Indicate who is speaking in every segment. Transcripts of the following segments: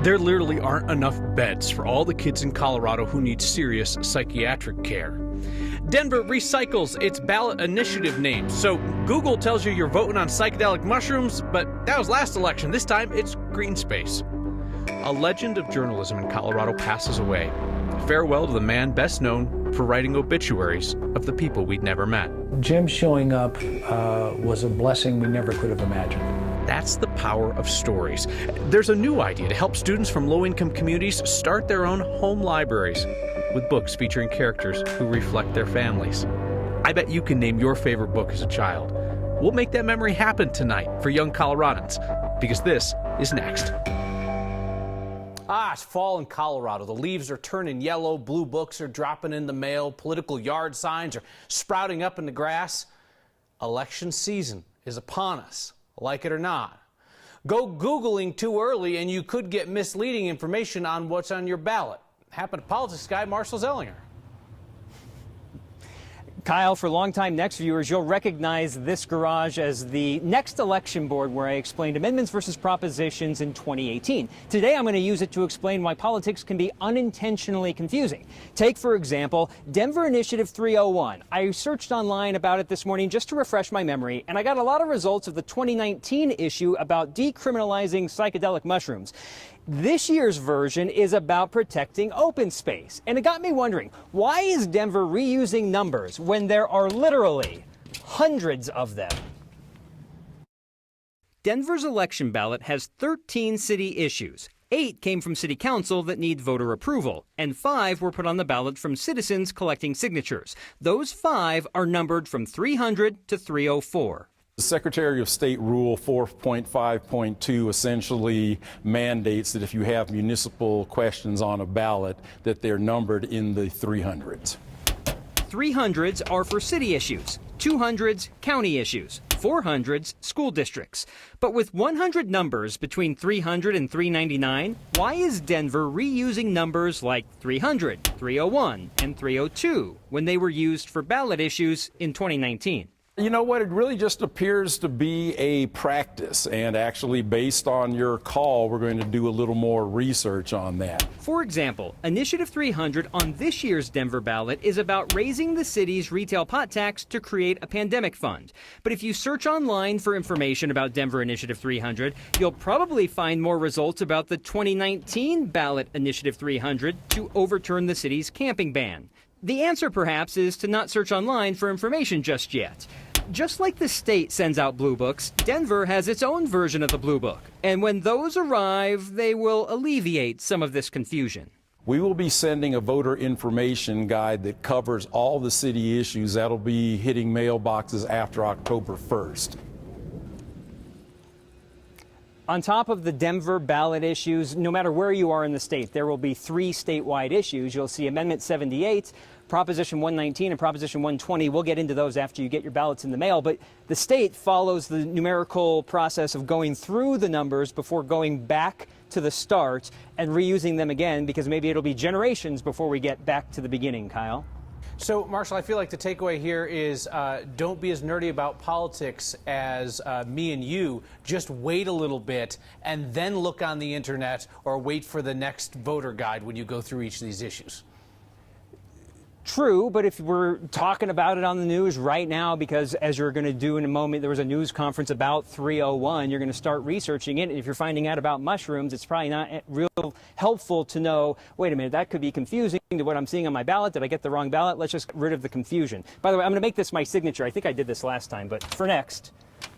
Speaker 1: There literally aren't enough beds for all the kids in Colorado who need serious psychiatric care. Denver recycles its ballot initiative name, so Google tells you you're voting on psychedelic mushrooms, but that was last election. This time, it's green space. A legend of journalism in Colorado passes away. Farewell to the man best known for writing obituaries of the people we'd never met.
Speaker 2: Jim showing up was a blessing we never could have imagined.
Speaker 1: That's the power of stories. There's a new idea to help students from low-income communities start their own home libraries with books featuring characters who reflect their families. I bet you can name your favorite book as a child. We'll make that memory happen tonight for young Coloradans, because this is next. It's fall in Colorado. The leaves are turning yellow, blue books are dropping in the mail, political yard signs are sprouting up in the grass. Election season is upon us, like it or not. Go Googling too early and you could get misleading information on what's on your ballot. Happened to politics guy Marshall Zellinger.
Speaker 3: Kyle, for longtime Next viewers, you'll recognize this garage as the Next election board where I explained amendments versus propositions in 2018. Today, I'm going to use it to explain why politics can be unintentionally confusing. Take, for example, Denver Initiative 301. I searched online about it this morning just to refresh my memory, and I got a lot of results of the 2019 issue about decriminalizing psychedelic mushrooms. This year's version is about protecting open space. And it got me wondering, why is Denver reusing numbers when there are literally hundreds of them? Denver's election ballot has 13 city issues. 8 came from city council that need voter approval, and 5 were put on the ballot from citizens collecting signatures. Those 5 are numbered from 300 to 304.
Speaker 4: The Secretary of State Rule 4.5.2 essentially mandates that if you have municipal questions on a ballot, that they're numbered in the 300s.
Speaker 3: 300s are for city issues, 200s county issues, 400s school districts. But with 100 numbers between 300 and 399, why is Denver reusing numbers like 300, 301, and 302 when they were used for ballot issues in 2019?
Speaker 4: You know what, it really just appears to be a practice, and actually based on your call, we're going to do a little more research on that.
Speaker 3: For example, Initiative 300 on this year's Denver ballot is about raising the city's retail pot tax to create a pandemic fund. But if you search online for information about Denver Initiative 300, you'll probably find more results about the 2019 ballot Initiative 300 to overturn the city's camping ban. The answer, perhaps, is to not search online for information just yet. Just like the state sends out blue books, Denver has its own version of the blue book. And when those arrive, they will alleviate some of this confusion.
Speaker 4: We will be sending a voter information guide that covers all the city issues. That'll be hitting mailboxes after October 1st.
Speaker 3: On top of the Denver ballot issues, no matter where you are in the state, there will be 3 statewide issues. You'll see Amendment 78, Proposition 119, and Proposition 120. We'll get into those after you get your ballots in the mail. But the state follows the numerical process of going through the numbers before going back to the start and reusing them again, because maybe it'll be generations before we get back to the beginning, Kyle.
Speaker 1: So, Marshall, I feel like the takeaway here is don't be as nerdy about politics as me and you. Just wait a little bit and then look on the internet or wait for the next voter guide when you go through each of these issues.
Speaker 3: True, but if we're talking about it on the news right now, because as you're going to do in a moment, there was a news conference about 301, you're going to start researching it. And if you're finding out about mushrooms, it's probably not real helpful to know, wait a minute, that could be confusing to what I'm seeing on my ballot. Did I get the wrong ballot? Let's just get rid of the confusion. By the way, I'm going to make this my signature. I think I did this last time, but for next,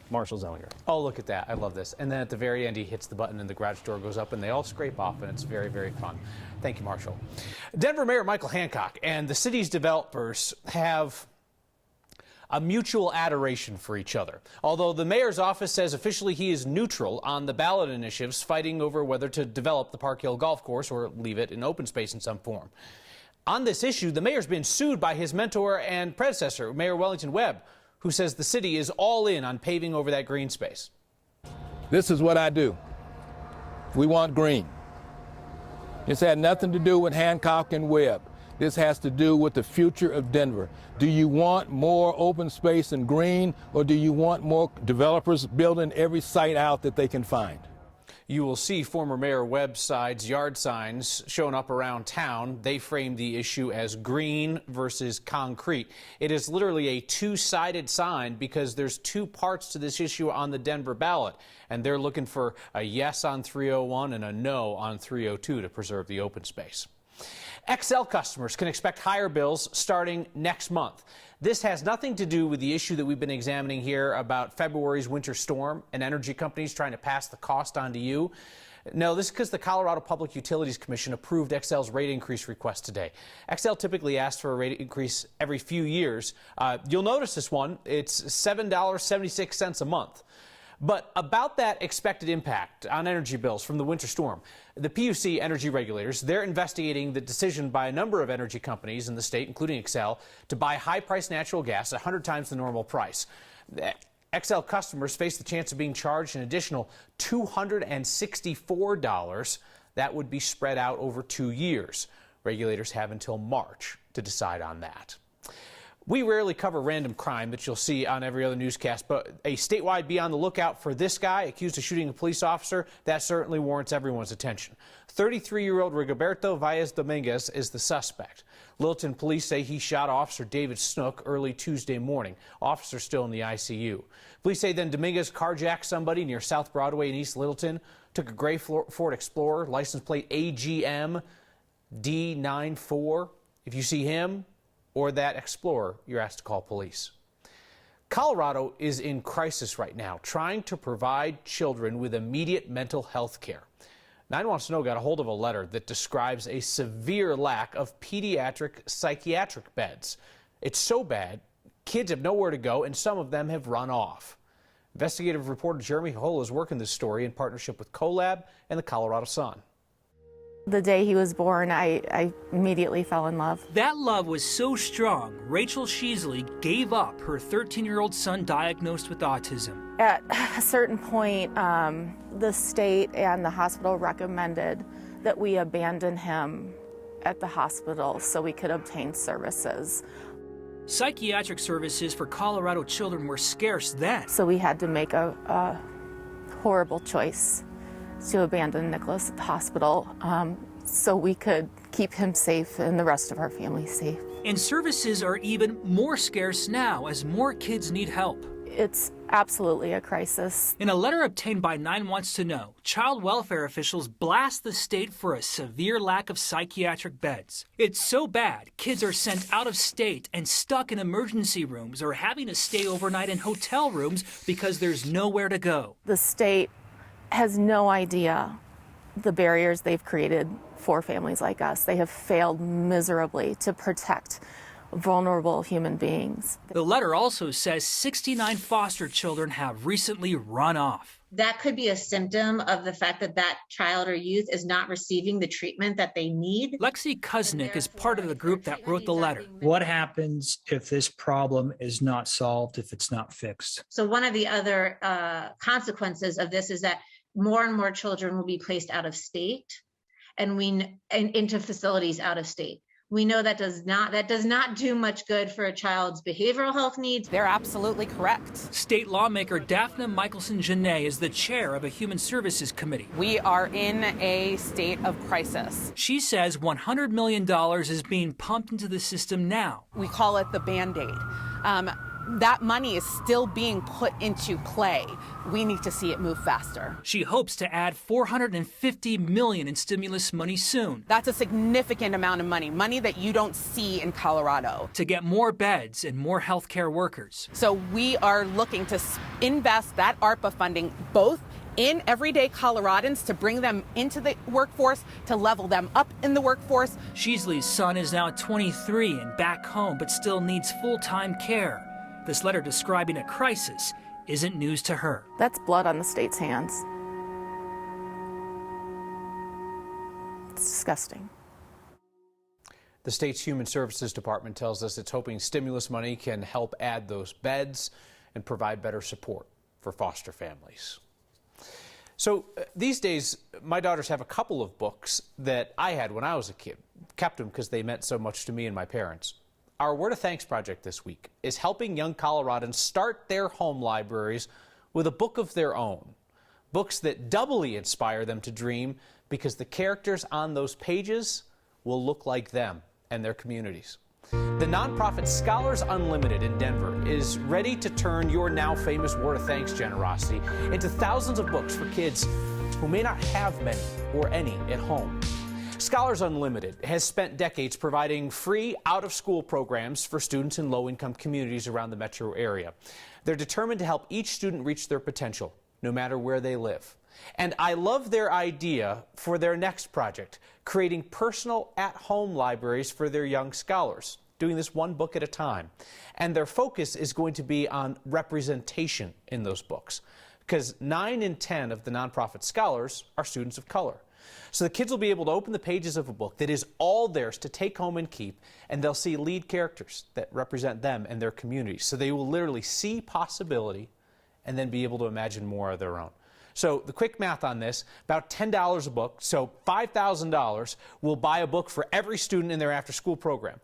Speaker 3: Marshall Zellinger.
Speaker 1: Oh, look at that. I love this. And then at the very end, he hits the button and the garage door goes up and they all scrape off, and it's very, very fun. Thank you, Marshall. Denver Mayor Michael Hancock and the city's developers have a mutual adoration for each other. Although the mayor's office says officially he is neutral on the ballot initiatives fighting over whether to develop the Park Hill Golf Course or leave it in open space in some form. On this issue, the mayor's been sued by his mentor and predecessor, Mayor Wellington Webb, who says the city is all in on paving over that green space.
Speaker 5: This is what I do. We want green. This had nothing to do with Hancock and Webb. This has to do with the future of Denver. Do you want more open space and green, or do you want more developers building every site out that they can find?
Speaker 1: You will see former Mayor Webb's yard signs showing up around town. They frame the issue as green versus concrete. It is literally a two-sided sign because there's two parts to this issue on the Denver ballot, and they're looking for a yes on 301 and a no on 302 to preserve the open space. XL customers can expect higher bills starting next month. This has nothing to do with the issue that we've been examining here about February's winter storm and energy companies trying to pass the cost on to you. No, this is because the Colorado Public Utilities Commission approved XL's rate increase request today. XL typically asks for a rate increase every few years. You'll notice this one. It's $7.76 a month. But about that expected impact on energy bills from the winter storm, the PUC energy regulators, they're investigating the decision by a number of energy companies in the state, including XL, to buy high-priced natural gas 100 times the normal price. XL customers face the chance of being charged an additional $264. That would be spread out over 2 years. Regulators have until March to decide on that. We rarely cover random crime that you'll see on every other newscast, but a statewide be on the lookout for this guy accused of shooting a police officer, that certainly warrants everyone's attention. 33-year-old Rigoberto Valles-Dominguez is the suspect. Littleton police say he shot Officer David Snook early Tuesday morning. Officer still in the ICU. Police say then Dominguez carjacked somebody near South Broadway in East Littleton, took a gray Ford Explorer, license plate AGM D94. If you see him or that Explorer, you're asked to call police. Colorado is in crisis right now, trying to provide children with immediate mental health care. 9 Wants to Know got a hold of a letter that describes a severe lack of pediatric psychiatric beds. It's so bad, kids have nowhere to go, and some of them have run off. Investigative reporter Jeremy Hull is working this story in partnership with CoLab and the Colorado Sun.
Speaker 6: The day he was born, I immediately fell in love.
Speaker 7: That love was so strong, Rachel Sheasley gave up her 13-year-old son diagnosed with autism.
Speaker 6: At a certain point, the state and the hospital recommended that we abandon him at the hospital so we could obtain services.
Speaker 7: Psychiatric services for Colorado children were scarce then.
Speaker 6: So we had to make a horrible choice to abandon Nicholas at the hospital so we could keep him safe and the rest of our family safe.
Speaker 7: And services are even more scarce now as more kids need help.
Speaker 6: It's absolutely a crisis.
Speaker 7: In a letter obtained by 9 Wants to Know, child welfare officials blast the state for a severe lack of psychiatric beds. It's so bad, kids are sent out of state and stuck in emergency rooms or having to stay overnight in hotel rooms because there's nowhere to go.
Speaker 6: The state has no idea the barriers they've created for families like us. They have failed miserably to protect vulnerable human beings.
Speaker 7: The letter also says 69 foster children have recently run off.
Speaker 8: That could be a symptom of the fact that that child or youth is not receiving the treatment that they need.
Speaker 7: Lexi Kuznick is part of the group that wrote the letter.
Speaker 2: What happens if this problem is not solved, if it's not fixed?
Speaker 8: So one of the other consequences of this is that more and more children will be placed out of state and into facilities out of state. We know that does not do much good for a child's behavioral health needs.
Speaker 9: They're absolutely correct.
Speaker 7: State lawmaker Daphne Michelson-Janae is the chair of a Human Services Committee.
Speaker 9: We are in a state of crisis.
Speaker 7: She says $100 million is being pumped into the system now.
Speaker 9: We call it the Band-Aid. That money is still being put into play. We need to see it move faster.
Speaker 7: She hopes to add $450 million in stimulus money soon.
Speaker 9: That's a significant amount of money that you don't see in Colorado.
Speaker 7: To get more beds and more healthcare workers.
Speaker 9: So we are looking to invest that ARPA funding both in everyday Coloradans to bring them into the workforce, to level them up in the workforce.
Speaker 7: Sheasley's son is now 23 and back home, but still needs full-time care. This letter describing a crisis isn't news to her.
Speaker 6: That's blood on the state's hands. It's disgusting.
Speaker 1: The state's Human Services Department tells us it's hoping stimulus money can help add those beds and provide better support for foster families. So these days, my daughters have a couple of books that I had when I was a kid. Kept them because they meant so much to me and my parents. Our Word of Thanks project this week is helping young Coloradans start their home libraries with a book of their own. Books that doubly inspire them to dream because the characters on those pages will look like them and their communities. The nonprofit Scholars Unlimited in Denver is ready to turn your now famous word of thanks generosity into thousands of books for kids who may not have many or any at home. Scholars Unlimited has spent decades providing free out-of-school programs for students in low-income communities around the metro area. They're determined to help each student reach their potential, no matter where they live. And I love their idea for their next project, creating personal at-home libraries for their young scholars, doing this one book at a time. And their focus is going to be on representation in those books, because 9 in 10 of the nonprofit scholars are students of color. So the kids will be able to open the pages of a book that is all theirs to take home and keep, and they'll see lead characters that represent them and their communities. So they will literally see possibility and then be able to imagine more of their own. So the quick math on this, about $10 a book, so $5,000 will buy a book for every student in their after-school program.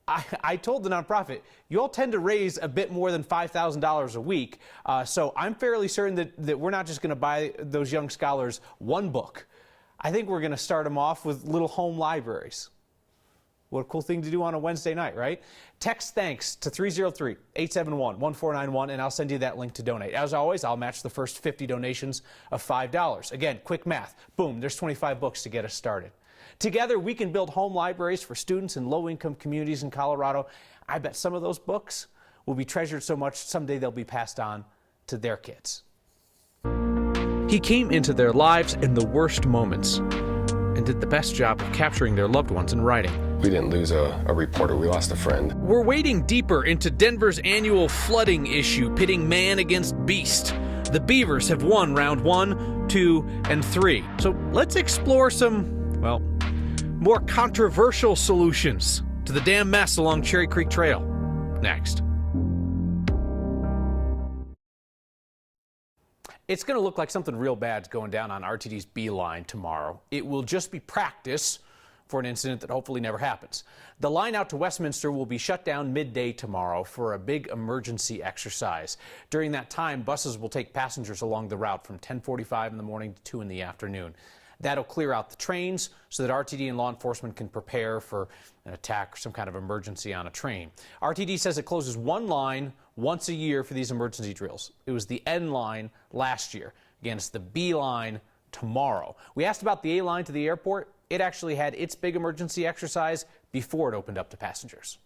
Speaker 1: I told the nonprofit, you all tend to raise a bit more than $5,000 a week, so I'm fairly certain that we're not just going to buy those young scholars one book. I think we're going to start them off with little home libraries. What a cool thing to do on a Wednesday night, right? Text thanks to 303-871-1491, and I'll send you that link to donate. As always, I'll match the first 50 donations of $5. Again, quick math. Boom, there's 25 books to get us started. Together, we can build home libraries for students in low-income communities in Colorado. I bet some of those books will be treasured so much someday they'll be passed on to their kids. He came into their lives in the worst moments and did the best job of capturing their loved ones in writing.
Speaker 10: We didn't lose a reporter, we lost a friend.
Speaker 1: We're wading deeper into Denver's annual flooding issue, pitting man against beast. The Beavers have won round 1, 2, and 3. So let's explore some, well, more controversial solutions to the damn mess along Cherry Creek Trail. Next. It's going to look like something real bad's going down on RTD's B line tomorrow. It will just be practice for an incident that hopefully never happens. The line out to Westminster will be shut down midday tomorrow for a big emergency exercise. During that time, buses will take passengers along the route from 10:45 in the morning to 2 in the afternoon. That'll clear out the trains so that RTD and law enforcement can prepare for an attack or some kind of emergency on a train. RTD says it closes one line once a year for these emergency drills. It was the N line last year. Again, it's the B line tomorrow. We asked about the A line to the airport. It actually had its big emergency exercise before it opened up to passengers.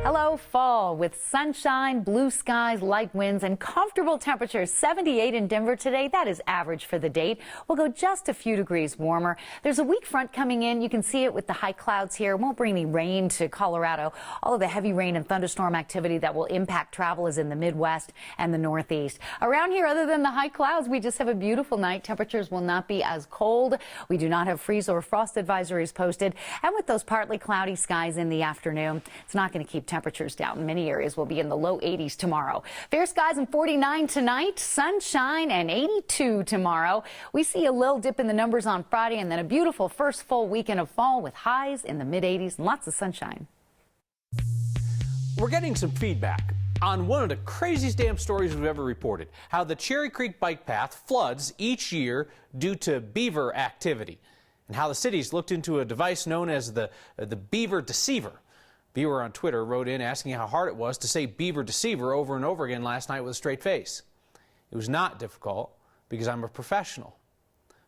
Speaker 11: Hello, fall with sunshine, blue skies, light winds, and comfortable temperatures. 78 in Denver today. That is average for the date. We'll go just a few degrees warmer. There's a weak front coming in. You can see it with the high clouds here. It won't bring any rain to Colorado. All of the heavy rain and thunderstorm activity that will impact travel is in the Midwest and the Northeast. Around here, other than the high clouds, we just have a beautiful night. Temperatures will not be as cold. We do not have freeze or frost advisories posted. And with those partly cloudy skies in the afternoon, it's not going to keep temperatures down. Many areas will be in the low 80s tomorrow. Fair skies and 49 tonight, sunshine and 82 tomorrow. We see a little dip in the numbers on Friday and then a beautiful first full weekend of fall with highs in the mid 80s and lots of sunshine.
Speaker 1: We're getting some feedback on one of the craziest damn stories we've ever reported, how the Cherry Creek bike path floods each year due to beaver activity, and how the city's looked into a device known as the beaver deceiver. Viewer on Twitter wrote in asking how hard it was to say beaver deceiver over and over again last night with a straight face. It was not difficult because I'm a professional.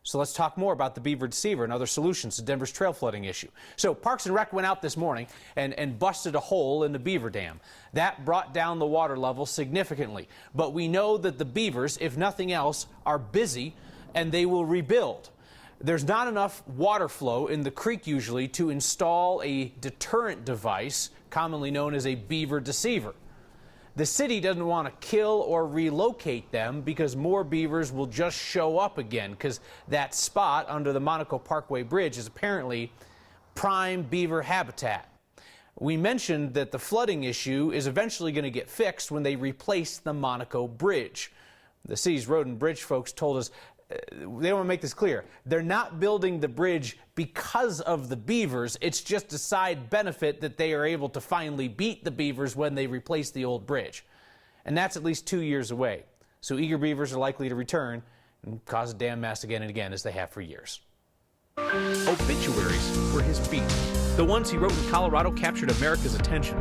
Speaker 1: So let's talk more about the beaver deceiver and other solutions to Denver's trail flooding issue. So Parks and Rec went out this morning and busted a hole in the beaver dam. That brought down the water level significantly. But we know that the beavers, if nothing else, are busy and they will rebuild. There's not enough water flow in the creek usually to install a deterrent device, commonly known as a beaver deceiver. The city doesn't want to kill or relocate them because more beavers will just show up again, because that spot under the Monaco Parkway Bridge is apparently prime beaver habitat. We mentioned that the flooding issue is eventually going to get fixed when they replace the Monaco Bridge. The city's road and bridge folks told us they want to make this clear. They're not building the bridge because of the beavers. It's just a side benefit that they are able to finally beat the beavers when they replace the old bridge. and that's at least 2 years away. So eager beavers are likely to return and cause a damn mess again and again, as they have for years.
Speaker 12: Obituaries were his beat. The ones he wrote in Colorado captured America's attention,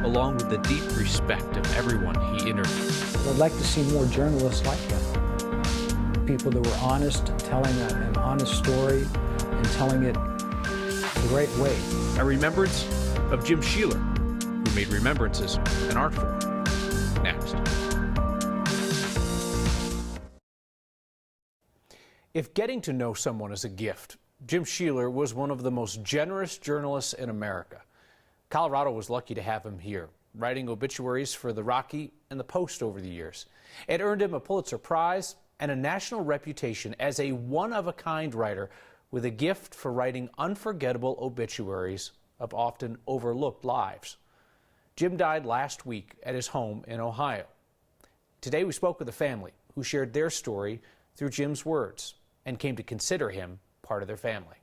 Speaker 12: along with the deep respect of everyone he interviewed.
Speaker 2: I'd like to see more journalists like him. People that were honest, telling an honest story and telling it the right way.
Speaker 12: A remembrance of Jim Sheeler, who made remembrances an art form. Next.
Speaker 1: If getting to know someone is a gift, Jim Sheeler was one of the most generous journalists in America. Colorado was lucky to have him here, writing obituaries for the Rocky and the Post over the years. It earned him a Pulitzer Prize and a national reputation as a one-of-a-kind writer with a gift for writing unforgettable obituaries of often overlooked lives. Jim died last week at his home in Ohio. Today we spoke with a family who shared their story through Jim's words and came to consider him part of their family.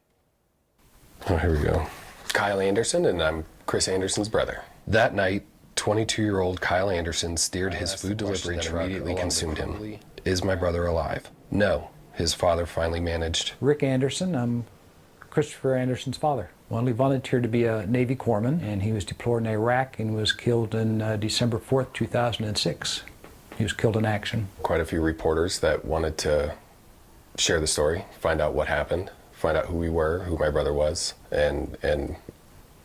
Speaker 10: Oh, here we go. Kyle Anderson, and I'm Chris Anderson's brother. That night, 22-year-old Kyle Anderson steered his food delivery truck immediately consumed him. Is my brother alive? No. His father finally managed.
Speaker 2: Rick Anderson, I'm Christopher Anderson's father. Well, he volunteered to be a Navy corpsman, and he was deployed in Iraq and was killed on December 4th, 2006. He was killed in action.
Speaker 10: Quite a few reporters that wanted to share the story, find out what happened, find out who we were, who my brother was, and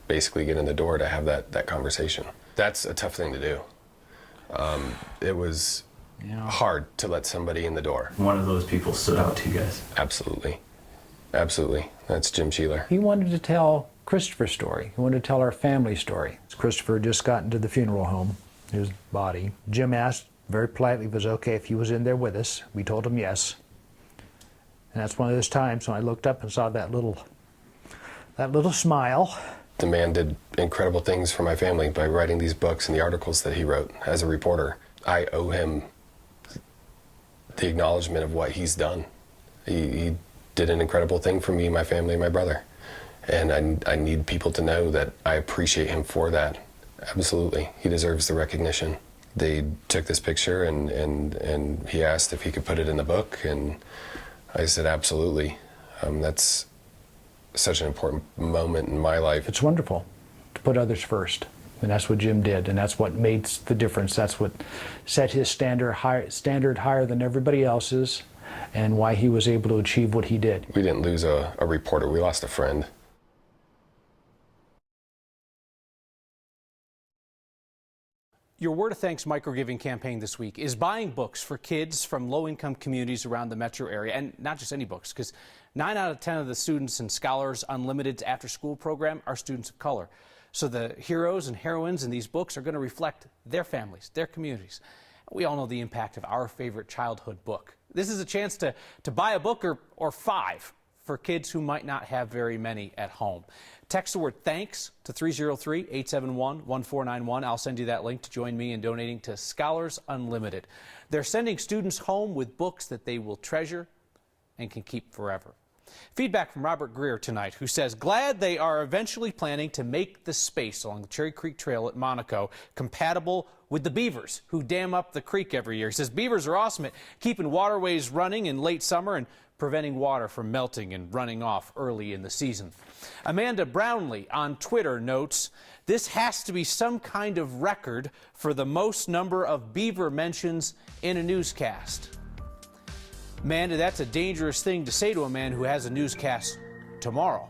Speaker 10: basically get in the door to have that conversation. That's a tough thing to do. It was hard to let somebody in the door.
Speaker 13: One of those people stood out to you guys.
Speaker 10: Absolutely. Absolutely. That's Jim Sheeler.
Speaker 2: He wanted to tell Christopher's story. He wanted to tell our family story. Christopher had just gotten to the funeral home, his body. Jim asked very politely if it was okay if he was in there with us. We told him yes. And that's one of those times when I looked up and saw that little smile.
Speaker 10: The man did incredible things for my family by writing these books and the articles that he wrote as a reporter. I owe him the acknowledgement of what he's done. He did an incredible thing for me, my family, and my brother. And I need people to know that I appreciate him for that. Absolutely. He deserves the recognition. They took this picture and he asked if he could put it in the book, and I said absolutely. That's such an important moment in my life.
Speaker 2: It's wonderful to put others first, and that's what Jim did, and that's what made the difference. That's what set his standard higher than everybody else's, and why he was able to achieve what he did.
Speaker 10: We didn't lose a reporter, we lost a friend.
Speaker 1: Your Word of Thanks microgiving campaign this week is buying books for kids from low-income communities around the metro area, and not just any books, because 9 out of 10 of the students in Scholars Unlimited's after-school program are students of color. So the heroes and heroines in these books are going to reflect their families, their communities. We all know the impact of our favorite childhood book. This is a chance to buy a book or 5 for kids who might not have very many at home. Text the word THANKS to 303-871-1491. I'll send you that link to join me in donating to Scholars Unlimited. They're sending students home with books that they will treasure and can keep forever. Feedback from Robert Greer tonight, who says, glad they are eventually planning to make the space along the Cherry Creek Trail at Monaco compatible with the beavers who dam up the creek every year. He says beavers are awesome at keeping waterways running in late summer and preventing water from melting and running off early in the season. Amanda Brownlee on Twitter notes, this has to be some kind of record for the most number of beaver mentions in a newscast. Amanda, that's a dangerous thing to say to a man who has a newscast tomorrow.